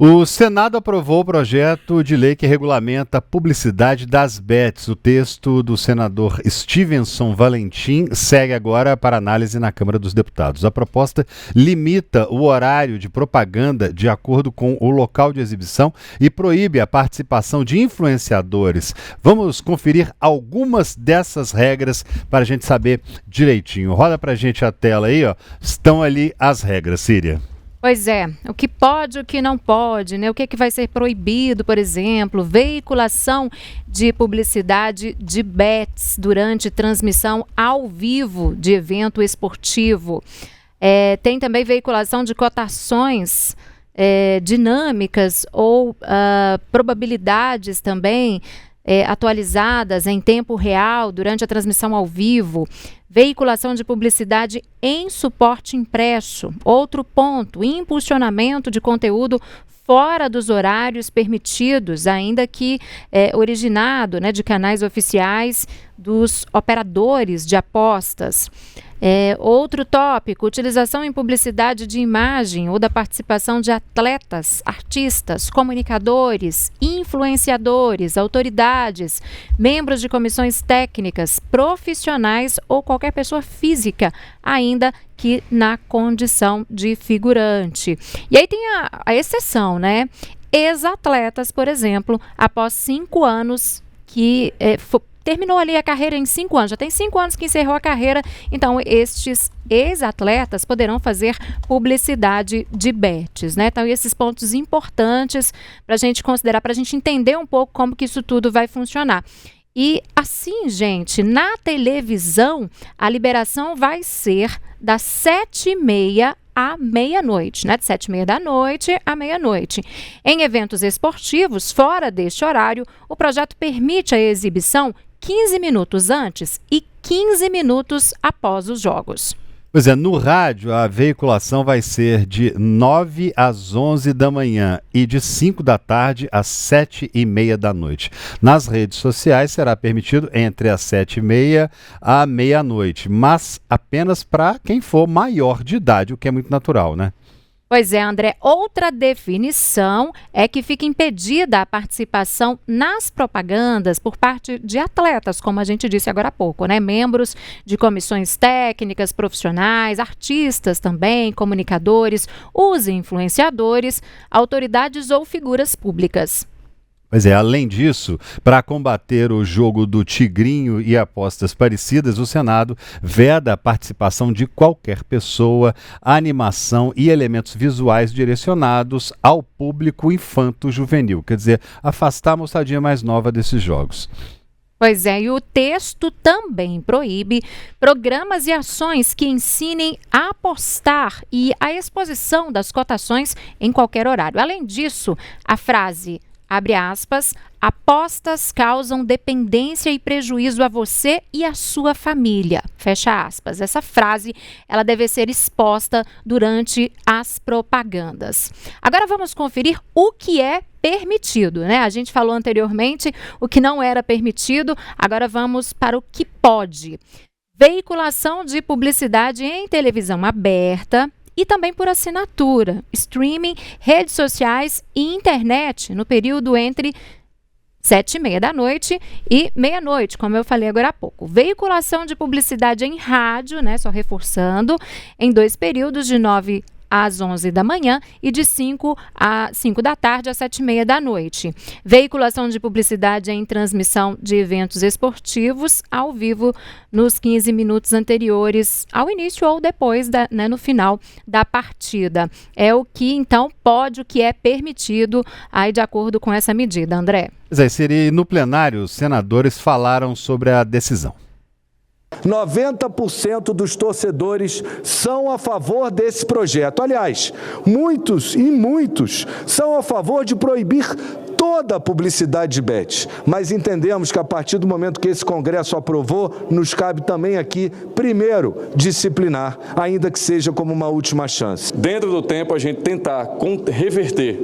O Senado aprovou o projeto de lei que regulamenta a publicidade das bets. O texto do senador Stevenson Valentim segue agora para análise na Câmara dos Deputados. A proposta limita o horário de propaganda de acordo com o local de exibição e proíbe a participação de influenciadores. Vamos conferir algumas dessas regras para a gente saber direitinho. Roda para a gente a tela aí, ó. Estão ali as regras, Síria. Pois é, o que pode, o que não pode, né? O que vai ser proibido, por exemplo, veiculação de publicidade de bets durante transmissão ao vivo de evento esportivo. Tem também veiculação de cotações dinâmicas ou probabilidades também atualizadas em tempo real durante a transmissão ao vivo. Veiculação de publicidade em suporte impresso. Outro ponto, impulsionamento de conteúdo fora dos horários permitidos, ainda que originado, né, de canais oficiais dos operadores de apostas. Outro tópico, utilização em publicidade de imagem ou da participação de atletas, artistas, comunicadores, influenciadores, autoridades, membros de comissões técnicas, profissionais ou qualquer pessoa física, ainda que na condição de figurante. E aí tem a exceção, né? Ex-atletas, por exemplo, após 5 anos que terminou ali a carreira em 5 anos, já tem 5 anos que encerrou a carreira, então estes ex-atletas poderão fazer publicidade de bets, né? Então esses pontos importantes para a gente considerar, para a gente entender um pouco como que isso tudo vai funcionar. E assim, gente, na televisão, a liberação vai ser das 7h30 à meia-noite, né? De 7h30 da noite à meia-noite. Em eventos esportivos, fora deste horário, o projeto permite a exibição 15 minutos antes e 15 minutos após os jogos. Pois é, no rádio a veiculação vai ser de 9 às 11 da manhã e de 5 da tarde às 7h30 da noite. Nas redes sociais será permitido entre as 7h30 à meia-noite, mas apenas para quem for maior de idade, o que é muito natural, né? Pois é, André, outra definição é que fica impedida a participação nas propagandas por parte de atletas, como a gente disse agora há pouco, né? Membros de comissões técnicas, profissionais, artistas também, comunicadores, os influenciadores, autoridades ou figuras públicas. Pois é, além disso, para combater o jogo do tigrinho e apostas parecidas, o Senado veda a participação de qualquer pessoa, animação e elementos visuais direcionados ao público infanto-juvenil. Quer dizer, afastar a moçadinha mais nova desses jogos. Pois é, e o texto também proíbe programas e ações que ensinem a apostar e a exposição das cotações em qualquer horário. Além disso, a frase, abre aspas, apostas causam dependência e prejuízo a você e a sua família, fecha aspas. Essa frase, ela deve ser exposta durante as propagandas. Agora vamos conferir o que é permitido, né? A gente falou anteriormente o que não era permitido, agora vamos para o que pode. Veiculação de publicidade em televisão aberta, e também por assinatura, streaming, redes sociais e internet no período entre 7h30 da noite e meia-noite, como eu falei agora há pouco. Veiculação de publicidade em rádio, né, só reforçando, em 2 períodos de 9 às 11 da manhã e de 5 da tarde às 7h30 da noite. Veiculação de publicidade em transmissão de eventos esportivos ao vivo nos 15 minutos anteriores ao início ou depois, no final da partida. É o que, então, pode, o que é permitido aí de acordo com essa medida, André. No plenário, os senadores falaram sobre a decisão. 90% dos torcedores são a favor desse projeto. Aliás, muitos são a favor de proibir toda a publicidade de bets. Mas entendemos que a partir do momento que esse Congresso aprovou, nos cabe também aqui, primeiro, disciplinar, ainda que seja como uma última chance. Dentro do tempo, a gente tentar reverter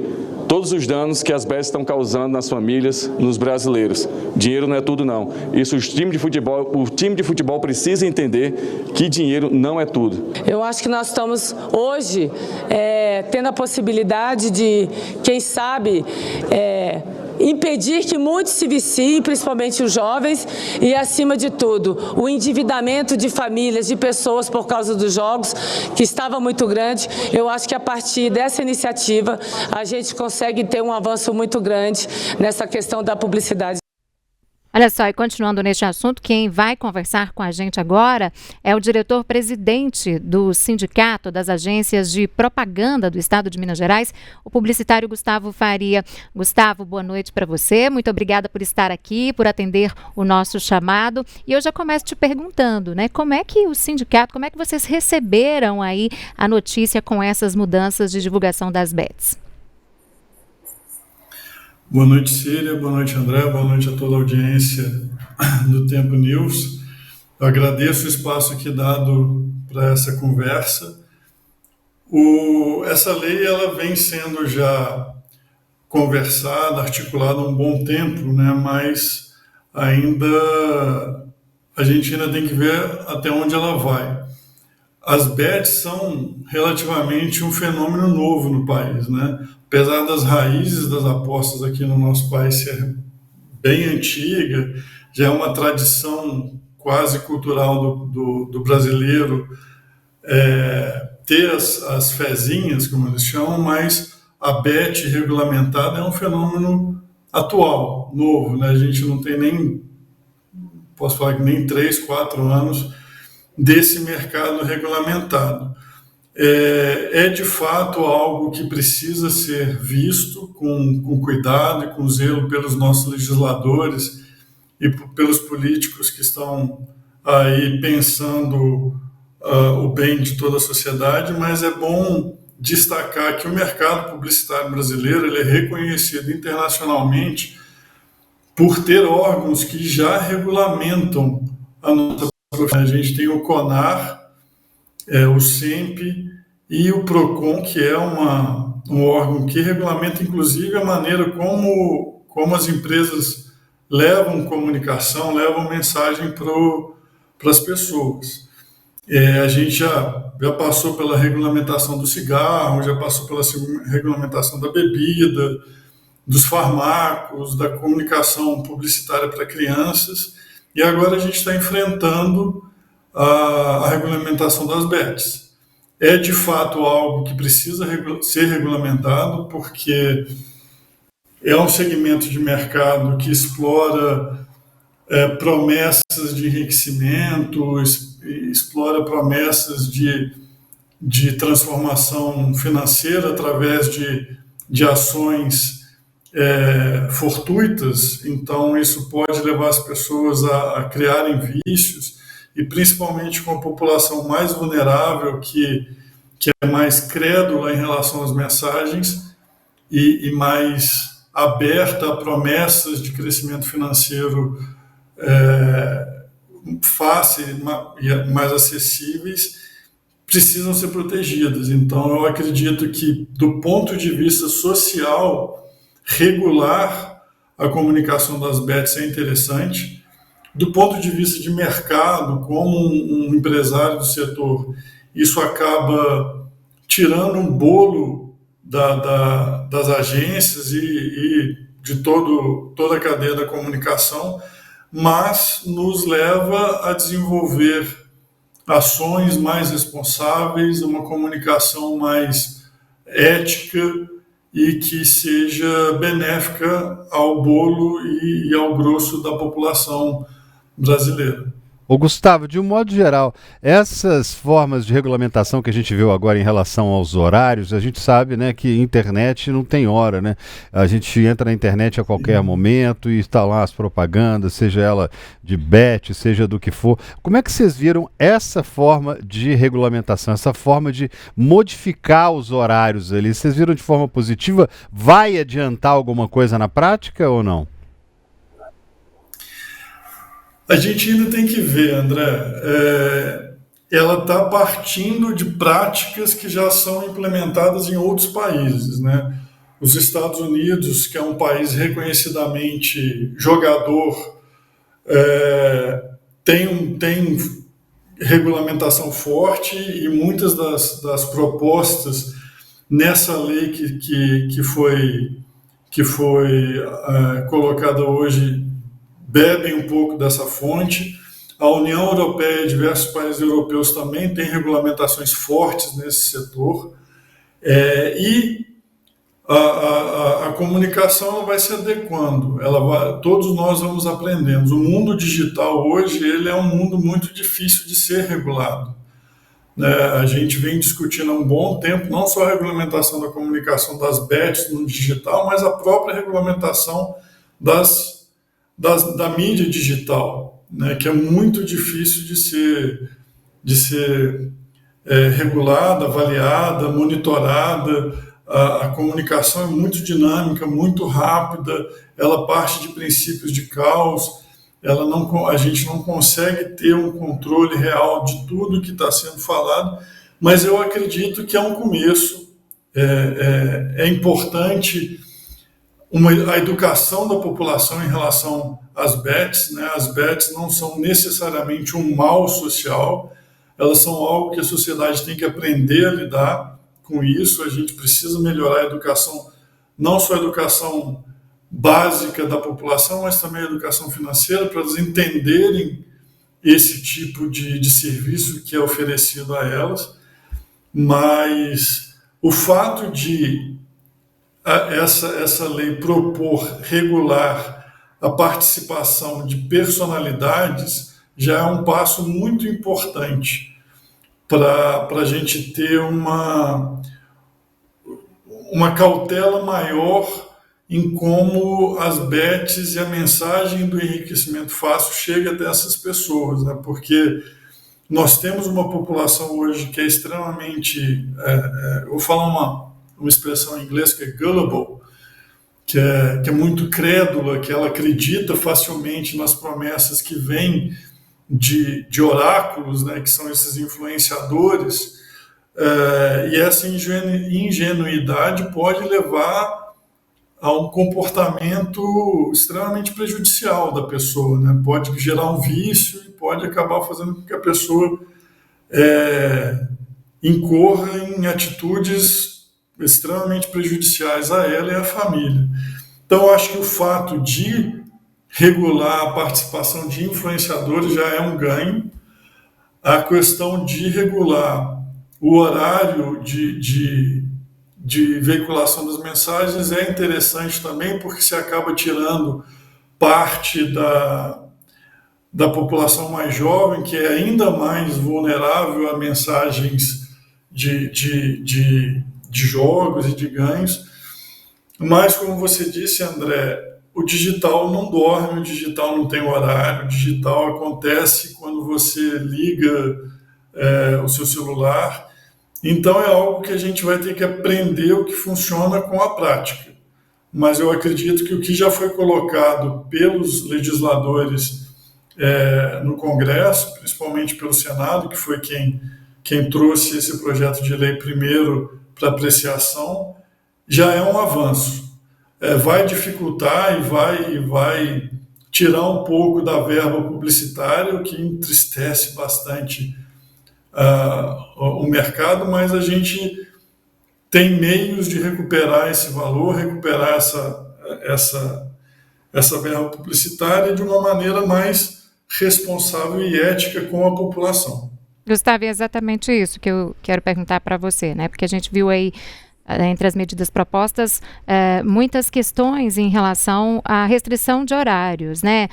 todos os danos que as bets estão causando nas famílias, nos brasileiros. Dinheiro não é tudo, não. Isso o time de futebol precisa entender que dinheiro não é tudo. Eu acho que nós estamos hoje tendo a possibilidade de, quem sabe, impedir que muitos se viciem, principalmente os jovens, e, acima de tudo, o endividamento de famílias, de pessoas por causa dos jogos, que estava muito grande. Eu acho que a partir dessa iniciativa a gente consegue ter um avanço muito grande nessa questão da publicidade. Olha só, e continuando neste assunto, quem vai conversar com a gente agora é o diretor-presidente do Sindicato das Agências de Propaganda do Estado de Minas Gerais, o publicitário Gustavo Faria. Gustavo, boa noite para você. Muito obrigada por estar aqui, por atender o nosso chamado. E eu já começo te perguntando, né? Como é que o sindicato, como é que vocês receberam aí a notícia com essas mudanças de divulgação das bets? Boa noite, Cília. Boa noite, André. Boa noite a toda a audiência do Tempo News. Eu agradeço o espaço aqui dado para essa conversa. Essa lei ela vem sendo já conversada, articulada há um bom tempo, né? Mas a gente ainda tem que ver até onde ela vai. As bets são relativamente um fenômeno novo no país, né? Apesar das raízes das apostas aqui no nosso país ser bem antiga, já é uma tradição quase cultural do brasileiro ter as fezinhas, como eles chamam, mas a bet regulamentada é um fenômeno atual, novo, né? A gente não tem posso falar que nem 3, 4 anos desse mercado regulamentado. É de fato algo que precisa ser visto com cuidado e com zelo pelos nossos legisladores e pelos políticos que estão aí pensando o bem de toda a sociedade, mas é bom destacar que o mercado publicitário brasileiro ele é reconhecido internacionalmente por ter órgãos que já regulamentam a nossa profissão. A gente tem o CONAR, o SEMP e o PROCON, que é um órgão que regulamenta, inclusive, a maneira como as empresas levam comunicação, levam mensagem para as pessoas. A gente já passou pela regulamentação do cigarro, já passou pela regulamentação da bebida, dos fármacos, da comunicação publicitária para crianças, e agora a gente está enfrentando a regulamentação das bets. É de fato algo que precisa ser regulamentado, porque é um segmento de mercado que explora promessas de enriquecimento, explora promessas de transformação financeira através de ações fortuitas. Então isso pode levar as pessoas a criarem vícios, e principalmente com a população mais vulnerável, que é mais crédula em relação às mensagens e mais aberta a promessas de crescimento financeiro fácil e mais acessíveis, precisam ser protegidas. Então, eu acredito que, do ponto de vista social, regular a comunicação das bets é interessante. Do ponto de vista de mercado, como um empresário do setor, isso acaba tirando um bolo das agências e de toda a cadeia da comunicação, mas nos leva a desenvolver ações mais responsáveis, uma comunicação mais ética e que seja benéfica ao bolo e ao grosso da população brasileira. Ô Gustavo, de um modo geral, essas formas de regulamentação que a gente viu agora em relação aos horários, a gente sabe, né, que internet não tem hora, né? A gente entra na internet a qualquer momento e está lá as propagandas, seja ela de bet, seja do que for. Como é que vocês viram essa forma de regulamentação, essa forma de modificar os horários ali? Vocês viram de forma positiva? Vai adiantar alguma coisa na prática ou não? A gente ainda tem que ver, André. Ela está partindo de práticas que já são implementadas em outros países, né? Os Estados Unidos, que é um país reconhecidamente jogador, tem regulamentação forte, e muitas das propostas nessa lei que foi colocada hoje bebem um pouco dessa fonte. A União Europeia e diversos países europeus também têm regulamentações fortes nesse setor, e a comunicação vai se adequando, todos nós vamos aprendendo. O mundo digital hoje ele é um mundo muito difícil de ser regulado, né? A gente vem discutindo há um bom tempo não só a regulamentação da comunicação das bets no digital, mas a própria regulamentação da mídia digital, né? Que é muito difícil de ser regulada, avaliada, monitorada. A comunicação é muito dinâmica, muito rápida, ela parte de princípios de caos, a gente não consegue ter um controle real de tudo que está sendo falado, mas eu acredito que é um começo. É importante a educação da população em relação às bets, né? As bets não são necessariamente um mal social, elas são algo que a sociedade tem que aprender a lidar com isso. A gente precisa melhorar a educação, não só a educação básica da população, mas também a educação financeira, para elas entenderem esse tipo de serviço que é oferecido a elas. Mas o fato de essa lei propor regular a participação de personalidades já é um passo muito importante para a gente ter uma cautela maior em como as bets e a mensagem do enriquecimento fácil chega até essas pessoas, né? Porque nós temos uma população hoje que é extremamente, eu vou falar uma expressão em inglês que é gullible, que é muito crédula, que ela acredita facilmente nas promessas que vêm de oráculos, né, que são esses influenciadores, e essa ingenuidade pode levar a um comportamento extremamente prejudicial da pessoa, né? Pode gerar um vício e pode acabar fazendo com que a pessoa incorra em atitudes extremamente prejudiciais a ela e à família. Então, eu acho que o fato de regular a participação de influenciadores já é um ganho. A questão de regular o horário de veiculação das mensagens é interessante também, porque se acaba tirando parte da população mais jovem, que é ainda mais vulnerável a mensagens de jogos e de ganhos. Mas, como você disse, André, o digital não dorme, o digital não tem horário, o digital acontece quando você liga o seu celular. Então é algo que a gente vai ter que aprender o que funciona com a prática. Mas eu acredito que o que já foi colocado pelos legisladores no Congresso, principalmente pelo Senado, que foi quem trouxe esse projeto de lei primeiro para apreciação, já é um avanço. Vai dificultar e vai tirar um pouco da verba publicitária, o que entristece bastante o mercado, mas a gente tem meios de recuperar esse valor, recuperar essa verba publicitária de uma maneira mais responsável e ética com a população. Gustavo, é exatamente isso que eu quero perguntar para você, né? Porque a gente viu aí, entre as medidas propostas, muitas questões em relação à restrição de horários, né?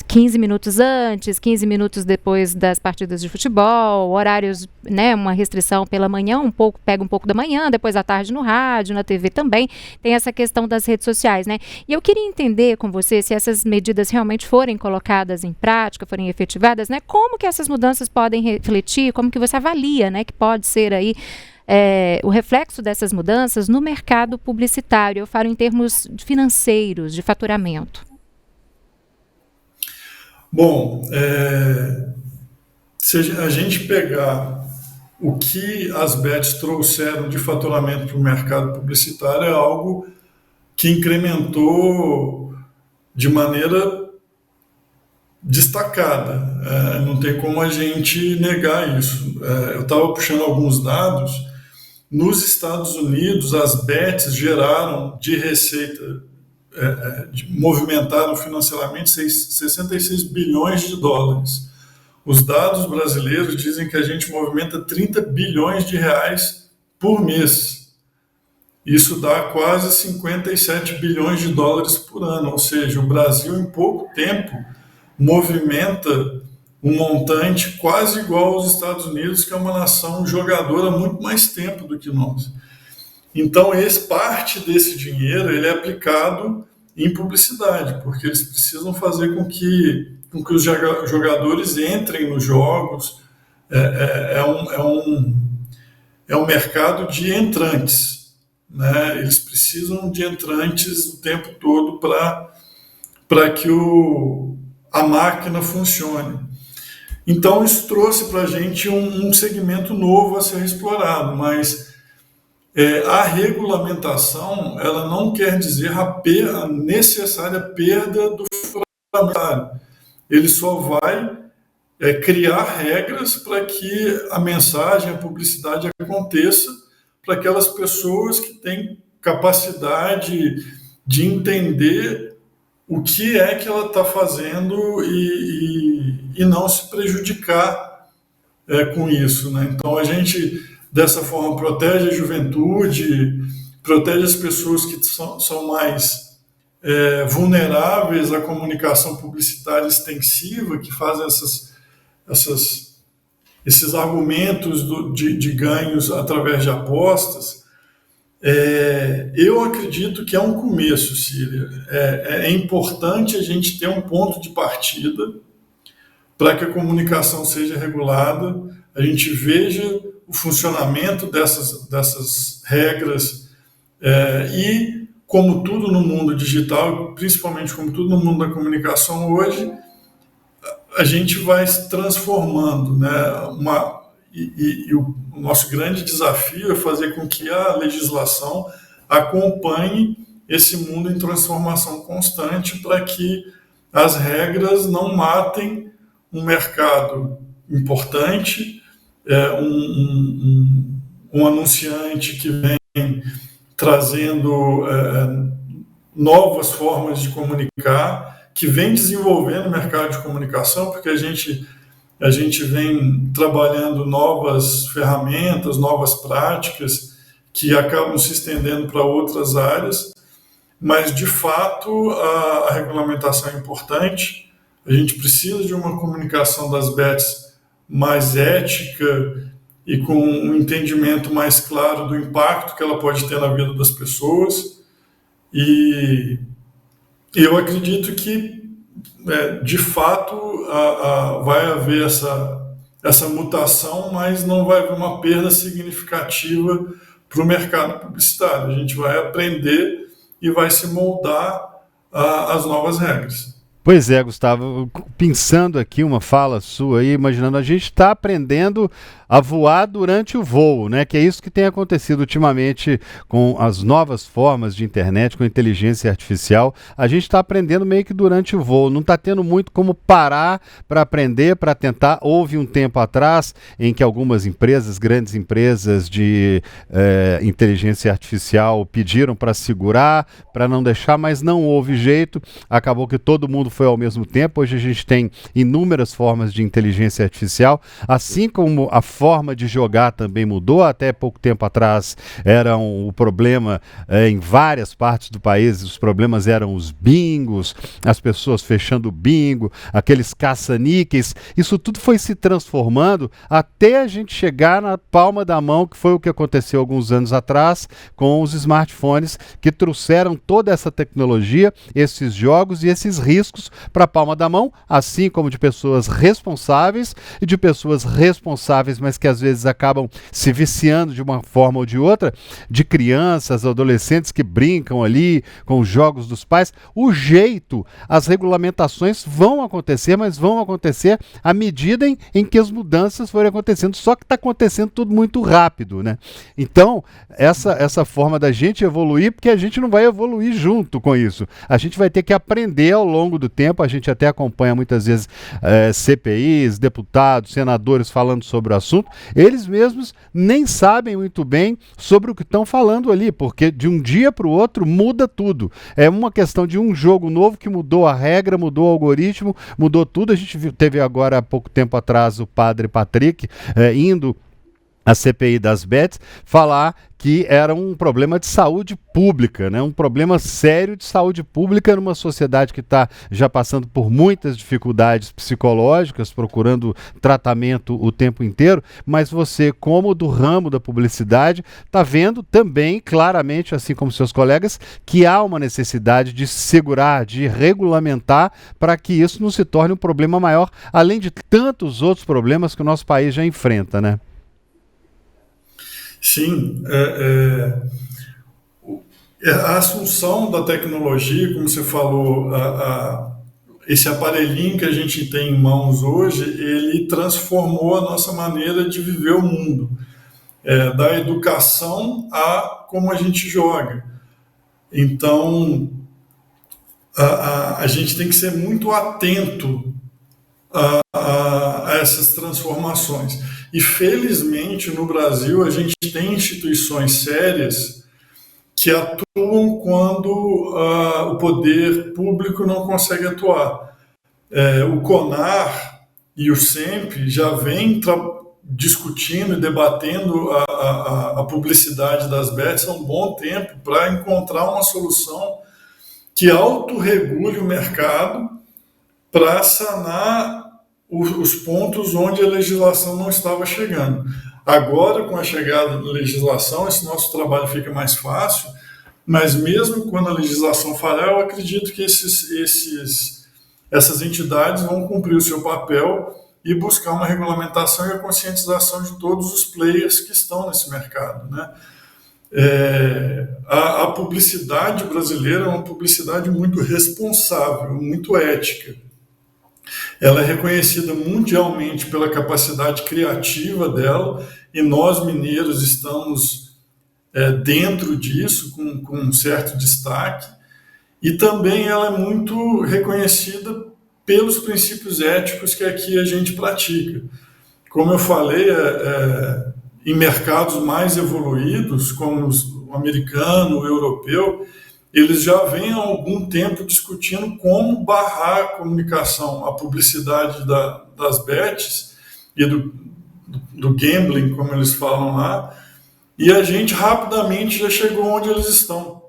15 minutos antes, 15 minutos depois das partidas de futebol, horários, né, uma restrição pela manhã, pega um pouco da manhã, depois à tarde no rádio, na TV também, tem essa questão das redes sociais, né? E eu queria entender com você se essas medidas realmente forem colocadas em prática, forem efetivadas, né? Como que essas mudanças podem refletir, como que você avalia, né, que pode ser aí o reflexo dessas mudanças no mercado publicitário. Eu falo em termos financeiros, de faturamento. Bom, se a gente pegar o que as bets trouxeram de faturamento para o mercado publicitário é algo que incrementou de maneira destacada. Não tem como a gente negar isso. Eu estava puxando alguns dados. Nos Estados Unidos, as bets geraram de receita, movimentaram financeiramente 66 bilhões de dólares. Os dados brasileiros dizem que a gente movimenta 30 bilhões de reais por mês. Isso dá quase 57 bilhões de dólares por ano. Ou seja, o Brasil, em pouco tempo, movimenta um montante quase igual aos Estados Unidos, que é uma nação jogadora há muito mais tempo do que nós. Então, parte desse dinheiro ele é aplicado em publicidade, porque eles precisam fazer com que os jogadores entrem nos jogos. É um mercado de entrantes, né? Eles precisam de entrantes o tempo todo para que a máquina funcione. Então, isso trouxe para a gente um segmento novo a ser explorado, mas a regulamentação ela não quer dizer a necessária perda do fundamental. Ele só vai criar regras para que a mensagem, a publicidade aconteça para aquelas pessoas que têm capacidade de entender o que é que ela está fazendo e não se prejudicar com isso, né? Então, a gente, dessa forma, protege a juventude, protege as pessoas que são mais vulneráveis à comunicação publicitária extensiva, que fazem esses argumentos de ganhos através de apostas. Eu acredito que é um começo, Cília. É importante a gente ter um ponto de partida para que a comunicação seja regulada, a gente veja o funcionamento dessas regras e, como tudo no mundo digital, principalmente como tudo no mundo da comunicação hoje, a gente vai se transformando, né? E o nosso grande desafio é fazer com que a legislação acompanhe esse mundo em transformação constante para que as regras não matem um mercado importante, um anunciante que vem trazendo novas formas de comunicar, que vem desenvolvendo o mercado de comunicação, porque a gente vem trabalhando novas ferramentas, novas práticas que acabam se estendendo para outras áreas, mas, de fato, a regulamentação é importante. A gente precisa de uma comunicação das bets mais ética e com um entendimento mais claro do impacto que ela pode ter na vida das pessoas. E eu acredito que, de fato, vai haver essa mutação, mas não vai haver uma perda significativa para o mercado publicitário. A gente vai aprender e vai se moldar às novas regras. Pois é, Gustavo, pensando aqui uma fala sua aí, imaginando, a gente está aprendendo a voar durante o voo, né? Que é isso que tem acontecido ultimamente com as novas formas de internet, com inteligência artificial. A gente está aprendendo meio que durante o voo, não está tendo muito como parar para aprender, para tentar. Houve um tempo atrás em que algumas empresas, grandes empresas de inteligência artificial pediram para segurar, para não deixar, mas não houve jeito, acabou que todo mundo foi ao mesmo tempo. Hoje a gente tem inúmeras formas de inteligência artificial, assim como a forma de jogar também mudou. Até pouco tempo atrás era o problema em várias partes do país, os problemas eram os bingos, as pessoas fechando o bingo, aqueles caça-níqueis. Isso tudo foi se transformando até a gente chegar na palma da mão, que foi o que aconteceu alguns anos atrás com os smartphones, que trouxeram toda essa tecnologia, esses jogos e esses riscos isso para a palma da mão, assim como de pessoas responsáveis e de pessoas responsáveis, mas que às vezes acabam se viciando de uma forma ou de outra, de crianças, adolescentes que brincam ali com os jogos dos pais. O jeito, as regulamentações vão acontecer, mas vão acontecer à medida em que as mudanças forem acontecendo, só que está acontecendo tudo muito rápido, né? Então, essa forma da gente evoluir, porque a gente não vai evoluir junto com isso. A gente vai ter que aprender ao longo do tempo. A gente até acompanha muitas vezes CPIs, deputados, senadores falando sobre o assunto. Eles mesmos nem sabem muito bem sobre o que estão falando ali, porque de um dia para o outro muda tudo. É uma questão de um jogo novo que mudou a regra, mudou o algoritmo, mudou tudo. A gente teve agora há pouco tempo atrás o padre Patrick indo a CPI das bets, falar que era um problema de saúde pública, né? Um problema sério de saúde pública numa sociedade que está já passando por muitas dificuldades psicológicas, procurando tratamento o tempo inteiro, mas você, como do ramo da publicidade, está vendo também claramente, assim como seus colegas, que há uma necessidade de segurar, de regulamentar para que isso não se torne um problema maior, além de tantos outros problemas que o nosso país já enfrenta, né? Sim, a assunção da tecnologia, como você falou, esse aparelhinho que a gente tem em mãos hoje, ele transformou a nossa maneira de viver o mundo, da educação a como a gente joga. Então, a gente tem que ser muito atento a essas transformações. E felizmente no Brasil a gente tem instituições sérias que atuam quando o poder público não consegue atuar. O CONAR e o SEMP já vêm discutindo e debatendo a publicidade das bets há um bom tempo para encontrar uma solução que autorregule o mercado para sanar os pontos onde a legislação não estava chegando. Agora, com a chegada da legislação, esse nosso trabalho fica mais fácil, mas mesmo quando a legislação falhar, eu acredito que essas entidades vão cumprir o seu papel e buscar uma regulamentação e a conscientização de todos os players que estão nesse mercado, né? A publicidade brasileira é uma publicidade muito responsável, muito ética. Ela é reconhecida mundialmente pela capacidade criativa dela e nós, mineiros, estamos dentro disso com um certo destaque. E também ela é muito reconhecida pelos princípios éticos que aqui a gente pratica. Como eu falei, em mercados mais evoluídos, como o americano, o europeu, eles já vêm há algum tempo discutindo como barrar a comunicação, a publicidade das bets e do gambling, como eles falam lá, e a gente rapidamente já chegou onde eles estão.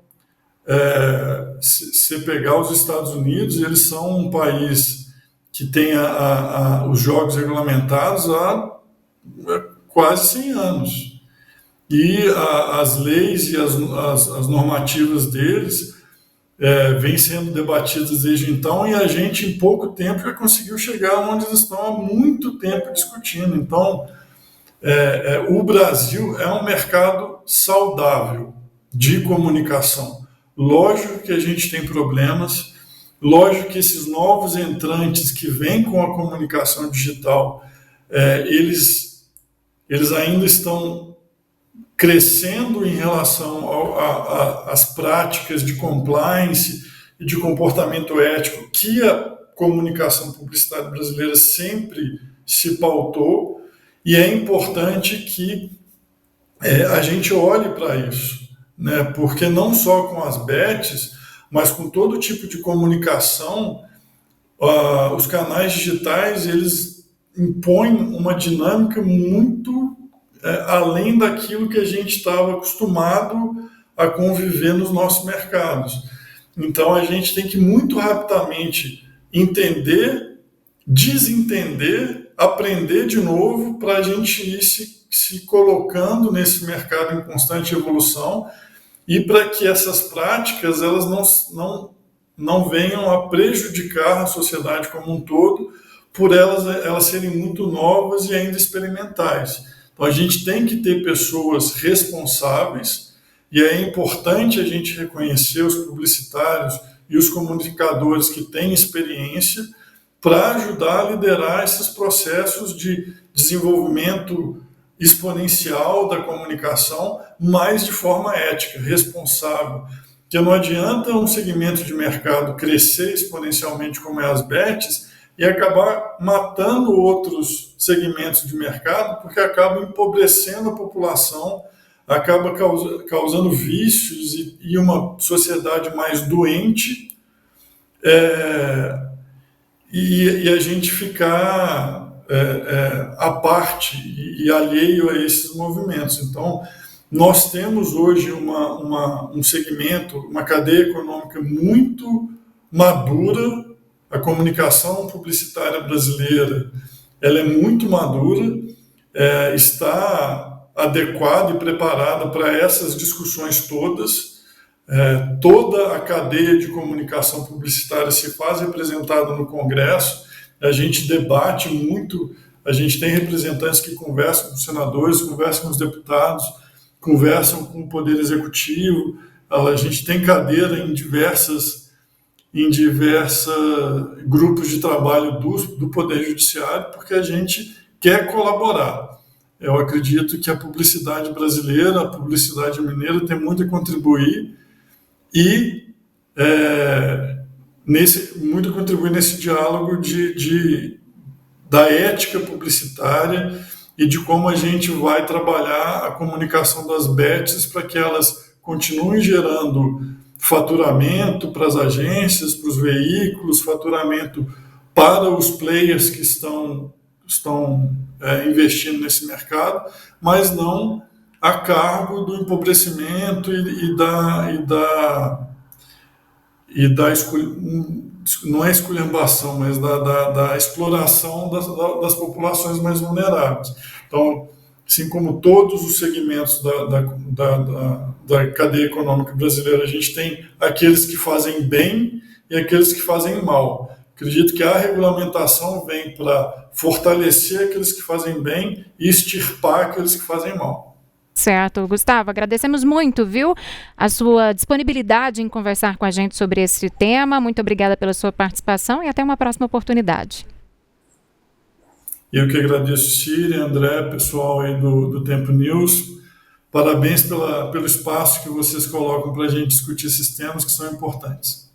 Se pegar os Estados Unidos, eles são um país que tem os jogos regulamentados há quase 100 anos. E as leis e as normativas deles vêm sendo debatidas desde então, e a gente, em pouco tempo, já conseguiu chegar onde eles estão há muito tempo discutindo. Então, o Brasil é um mercado saudável de comunicação. Lógico que a gente tem problemas, lógico que esses novos entrantes que vêm com a comunicação digital, eles ainda estão crescendo em relação às práticas de compliance e de comportamento ético que a comunicação publicitária brasileira sempre se pautou, e é importante que a gente olhe para isso, né? Porque não só com as bets, mas com todo tipo de comunicação, os canais digitais eles impõem uma dinâmica muito além daquilo que a gente estava acostumado a conviver nos nossos mercados. Então a gente tem que muito rapidamente entender, desentender, aprender de novo para a gente ir se colocando nesse mercado em constante evolução e para que essas práticas elas não venham a prejudicar a sociedade como um todo, por elas serem muito novas e ainda experimentais. Então a gente tem que ter pessoas responsáveis, e é importante a gente reconhecer os publicitários e os comunicadores que têm experiência para ajudar a liderar esses processos de desenvolvimento exponencial da comunicação, mas de forma ética, responsável. Porque não adianta um segmento de mercado crescer exponencialmente como é as bets e acabar matando outros segmentos de mercado, porque acaba empobrecendo a população, acaba causando vícios e uma sociedade mais doente, e a gente ficar à parte e alheio a esses movimentos. Então, nós temos hoje um segmento, uma cadeia econômica muito madura. A comunicação publicitária brasileira ela é muito madura, está adequada e preparada para essas discussões todas. Toda a cadeia de comunicação publicitária se faz representada no Congresso, a gente debate muito, a gente tem representantes que conversam com os senadores, conversam com os deputados, conversam com o Poder Executivo, a gente tem cadeira em diversos grupos de trabalho do Poder Judiciário, porque a gente quer colaborar. Eu acredito que a publicidade brasileira, a publicidade mineira tem muito a contribuir e muito a contribuir nesse diálogo da ética publicitária e de como a gente vai trabalhar a comunicação das bets para que elas continuem gerando faturamento para as agências, para os veículos, faturamento para os players que estão investindo nesse mercado, mas não a cargo do empobrecimento não é esculhambação, mas da exploração das populações mais vulneráveis. Então, assim como todos os segmentos da cadeia econômica brasileira, a gente tem aqueles que fazem bem e aqueles que fazem mal. Acredito que a regulamentação vem para fortalecer aqueles que fazem bem e extirpar aqueles que fazem mal. Certo, Gustavo, agradecemos muito, viu, a sua disponibilidade em conversar com a gente sobre esse tema. Muito obrigada pela sua participação e até uma próxima oportunidade. Eu que agradeço, Ciri, André, pessoal aí do Tempo News. Parabéns pelo espaço que vocês colocam para a gente discutir esses temas que são importantes.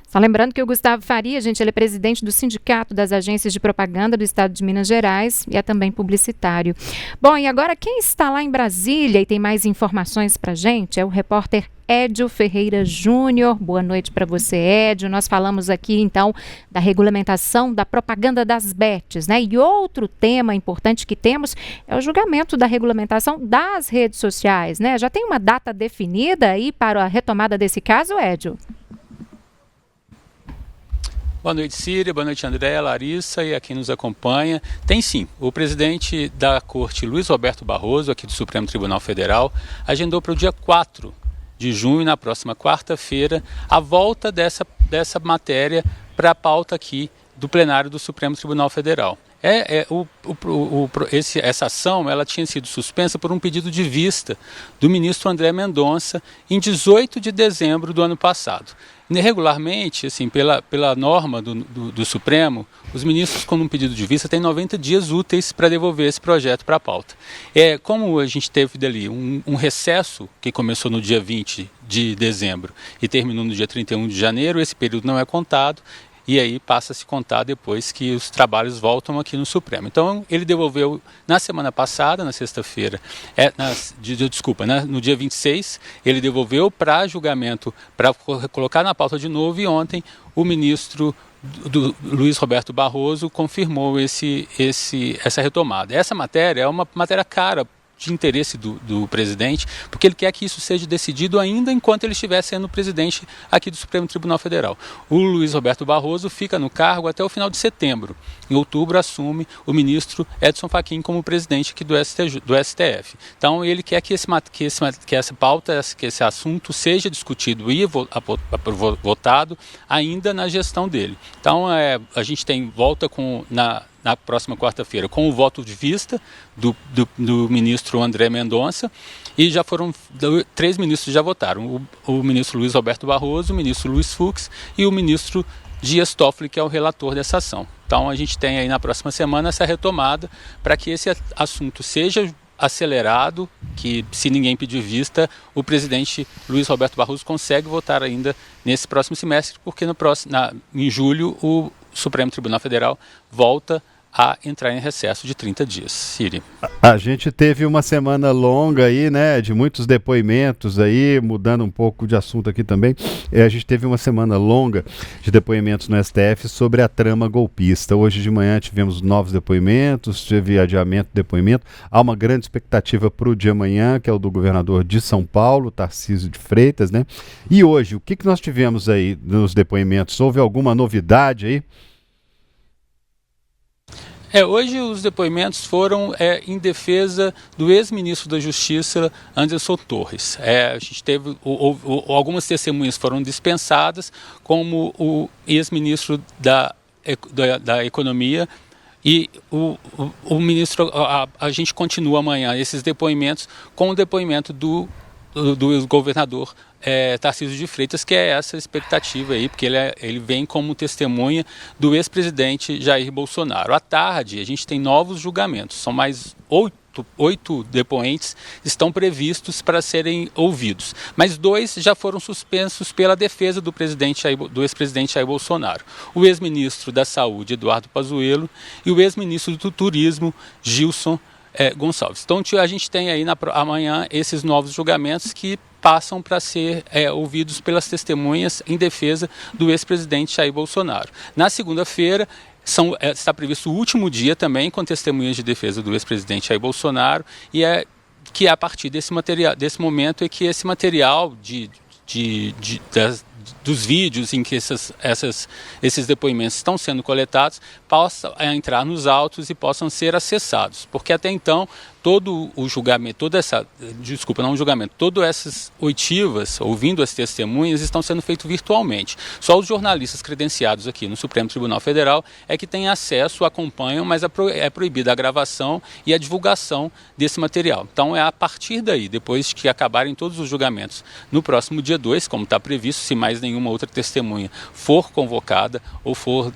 Só lembrando que o Gustavo Faria, gente, ele é presidente do Sindicato das Agências de Propaganda do Estado de Minas Gerais e é também publicitário. Bom, e agora quem está lá em Brasília e tem mais informações para a gente é o repórter Édio Ferreira Júnior. Boa noite para você, Édio. Nós falamos aqui, então, da regulamentação da propaganda das bets, né? E outro tema importante que temos é o julgamento da regulamentação das redes sociais, né? Já tem uma data definida aí para a retomada desse caso, Édio? Boa noite, Círia, boa noite, André, Larissa e a quem nos acompanha. Tem sim, o presidente da Corte, Luiz Roberto Barroso, aqui do Supremo Tribunal Federal, agendou para o dia 4 de junho, na próxima quarta-feira, a volta dessa matéria para a pauta aqui do plenário do Supremo Tribunal Federal. Essa ação ela tinha sido suspensa por um pedido de vista do ministro André Mendonça em 18 de dezembro do ano passado. Regularmente, assim, pela norma do Supremo, os ministros, com um pedido de vista, têm 90 dias úteis para devolver esse projeto para a pauta. Como a gente teve dali um recesso que começou no dia 20 de dezembro e terminou no dia 31 de janeiro, esse período não é contado. E aí passa a se contar depois que os trabalhos voltam aqui no Supremo. Então ele devolveu na semana passada, na sexta-feira, no dia 26, ele devolveu para julgamento, para colocar na pauta de novo, e ontem o ministro Luiz Roberto Barroso confirmou essa retomada. Essa matéria é uma matéria cara de interesse do presidente, porque ele quer que isso seja decidido ainda enquanto ele estiver sendo presidente aqui do Supremo Tribunal Federal. O Luiz Roberto Barroso fica no cargo até o final de setembro. Em outubro assume o ministro Edson Fachin como presidente aqui do STF. Então ele quer que essa pauta, que esse assunto seja discutido e votado ainda na gestão dele. Então a gente volta na próxima quarta-feira com o voto de vista do ministro André Mendonça, e já foram 3 ministros já votaram, o ministro Luiz Roberto Barroso, o ministro Luiz Fux e o ministro Dias Toffoli, que é o relator dessa ação. Então a gente tem aí na próxima semana essa retomada para que esse assunto seja acelerado, que se ninguém pedir vista, o presidente Luiz Roberto Barroso consegue votar ainda nesse próximo semestre, porque em julho o Supremo Tribunal Federal volta a entrar em recesso de 30 dias. Siri. A gente teve uma semana longa aí, né, de muitos depoimentos aí, mudando um pouco de assunto aqui também. A gente teve uma semana longa de depoimentos no STF sobre a trama golpista. Hoje de manhã tivemos novos depoimentos, teve adiamento de depoimento. Há uma grande expectativa para o de amanhã, que é o do governador de São Paulo, Tarcísio de Freitas, né? E hoje, o que nós tivemos aí nos depoimentos? Houve alguma novidade aí? Hoje os depoimentos foram em defesa do ex-ministro da Justiça, Anderson Torres. A gente teve algumas testemunhas foram dispensadas, como o ex-ministro da Economia, e o ministro. A gente continua amanhã esses depoimentos com o depoimento do governador Tarcísio de Freitas, que é essa expectativa aí, porque ele vem como testemunha do ex-presidente Jair Bolsonaro. À tarde, a gente tem novos julgamentos, são mais 8 depoentes estão previstos para serem ouvidos, mas 2 já foram suspensos pela defesa do ex-presidente Jair Bolsonaro. O ex-ministro da Saúde, Eduardo Pazuello, e o ex-ministro do Turismo, Gilson Gonçalves. Então a gente tem aí amanhã esses novos julgamentos que passam para ser ouvidos pelas testemunhas em defesa do ex-presidente Jair Bolsonaro. Na segunda-feira está previsto o último dia também com testemunhas de defesa do ex-presidente Jair Bolsonaro, e que a partir desse momento é que esse material dos vídeos em que esses depoimentos estão sendo coletados possa entrar nos autos e possam ser acessados, porque até então todo o julgamento, todas essas oitivas, ouvindo as testemunhas, estão sendo feitos virtualmente. Só os jornalistas credenciados aqui no Supremo Tribunal Federal é que têm acesso, acompanham, mas é proibida a gravação e a divulgação desse material. Então é a partir daí, depois que acabarem todos os julgamentos, no próximo dia 2, como está previsto, se mais nenhuma outra testemunha for convocada ou for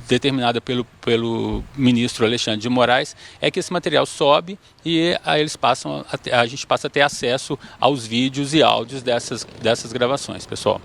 determinada pelo ministro Alexandre de Moraes, é que esse material sobe e aí a gente passa a ter acesso aos vídeos e áudios dessas gravações, pessoal.